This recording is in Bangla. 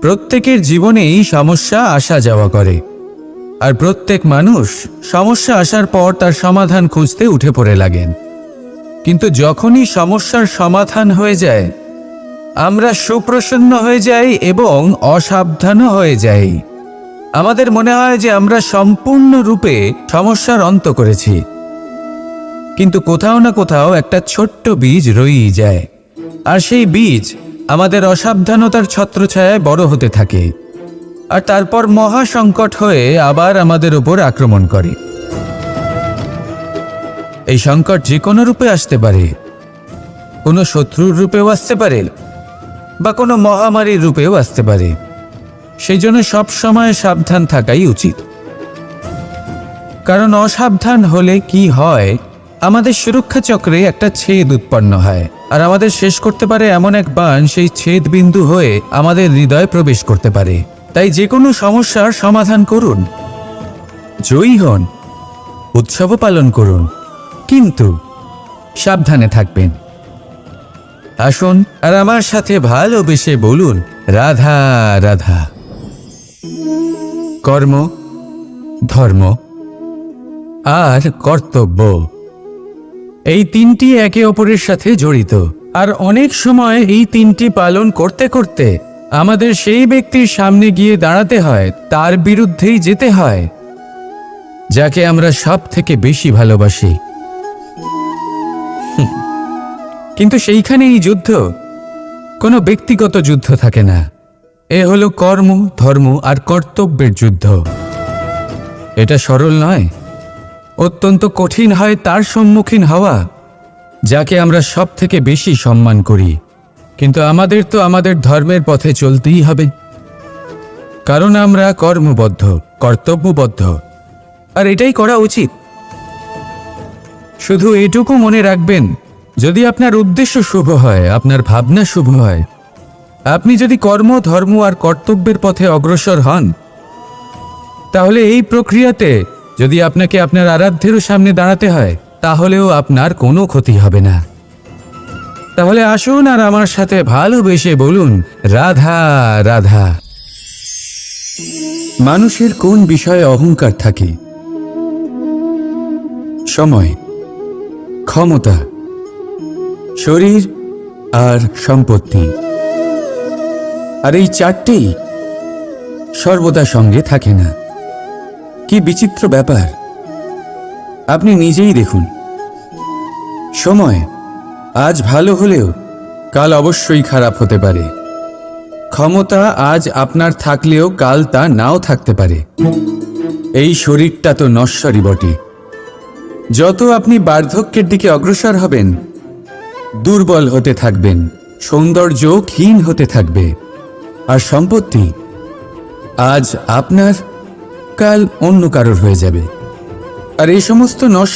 প্রত্যেকের জীবনেই সমস্যা আসা যাওয়া করে, আর প্রত্যেক মানুষ সমস্যা আসার পর তার সমাধান খুঁজতে উঠে পড়ে লাগেন। কিন্তু যখনই সমস্যার সমাধান হয়ে যায়, আমরা সুপ্রসন্ন হয়ে যাই এবং অসাবধানও হয়ে যাই। আমাদের মনে হয় যে আমরা সম্পূর্ণরূপে সমস্যার অন্ত করেছি, কিন্তু কোথাও না কোথাও একটা ছোট্ট বীজ রয়েই যায়, আর সেই বীজ আমাদের অসাবধানতার ছত্রছায়ায় বড় হতে থাকে, আর তারপর মহা সংকট হয়ে আবার আমাদের উপর আক্রমণ করে। এই সংকট যে কোনো রূপে আসতে পারে, কোনো শত্রুর রূপেও আসতে পারে, বা কোনো মহামারীর রূপেও আসতে পারে। সেই জন্য সবসময় সাবধান থাকাই উচিত, কারণ অসাবধান হলে কি হয়, আমাদের সুরক্ষা চক্রে একটা ছেদ উৎপন্ন হয়, আর আমাদের শেষ করতে পারে এমন এক বাণ সেই ছেদ বিন্দু হয়ে আমাদের হৃদয়ে প্রবেশ করতে পারে। তাই যে কোনো সমস্যার সমাধান করুন, জয়ী হন, উৎসবও পালন করুন, কিন্তু সাবধানে থাকবেন। আসুন আর আমার সাথে ভালোবেসে বলুন, রাধা রাধা। কর্ম, ধর্ম আর কর্তব্য, এই তিনটি একে অপরের সাথে জড়িত, আর অনেক সময় এই তিনটি পালন করতে করতে আমাদের সেই ব্যক্তির সামনে গিয়ে দাঁড়াতে হয়, তার বিরুদ্ধেই যেতে হয়, যাকে আমরা সব থেকে বেশি ভালোবাসি। কিন্তু সেইখানে এই যুদ্ধ কোনো ব্যক্তিগত যুদ্ধ থাকে না, এ হলো কর্ম, ধর্ম আর কর্তব্যের যুদ্ধ। এটা সরল নয়, অত্যন্ত কঠিন হয় তার সম্মুখীন হওয়া যাকে আমরা সব থেকে বেশি সম্মান করি। কিন্তু আমাদের তো আমাদের ধর্মের পথে চলতেই হবে, কারণ আমরা কর্মবদ্ধ, কর্তব্যবদ্ধ, আর এটাই করা উচিত। শুধু এটুকু মনে রাখবেন, যদি আপনার উদ্দেশ্য শুভ হয়, আপনার ভাবনা শুভ হয়, আপনি যদি কর্ম, ধর্ম আর কর্তব্যের পথে অগ্রসর হন, তাহলে এই প্রক্রিয়াতে যদি আপনাকে আপনার আরাধ্যেরও সামনে দাঁড়াতে হয়, তাহলেও আপনার কোনো ক্ষতি হবে না। তাহলে আসুন আর আমার সাথে ভালোবেসে বলুন, রাধা রাধা। মানুষের কোন বিষয়ে অহংকার থাকে? সময়, ক্ষমতা, শরীর আর সম্পত্তি। আর এই চারটেই সর্বদা সঙ্গে থাকে না। কি বিচিত্র ব্যাপার! আপনি নিজেই দেখুন, সময় আজ ভালো হলেও কাল অবশ্যই খারাপ হতে পারে। ক্ষমতা আজ আপনার থাকলেও কাল তা নাও থাকতে পারে। এই শরীরটা তো নশ্বরই বটে। যত আপনি বার্ধক্যের দিকে অগ্রসর হবেন, দুর্বল হতে থাকবেন, সৌন্দর্য ক্ষীণ হতে থাকবে। আর সম্পত্তি আজ আপনার, কাল অন্য কারোর হয়ে যাবে। আর এই সমস্ত নষ্ট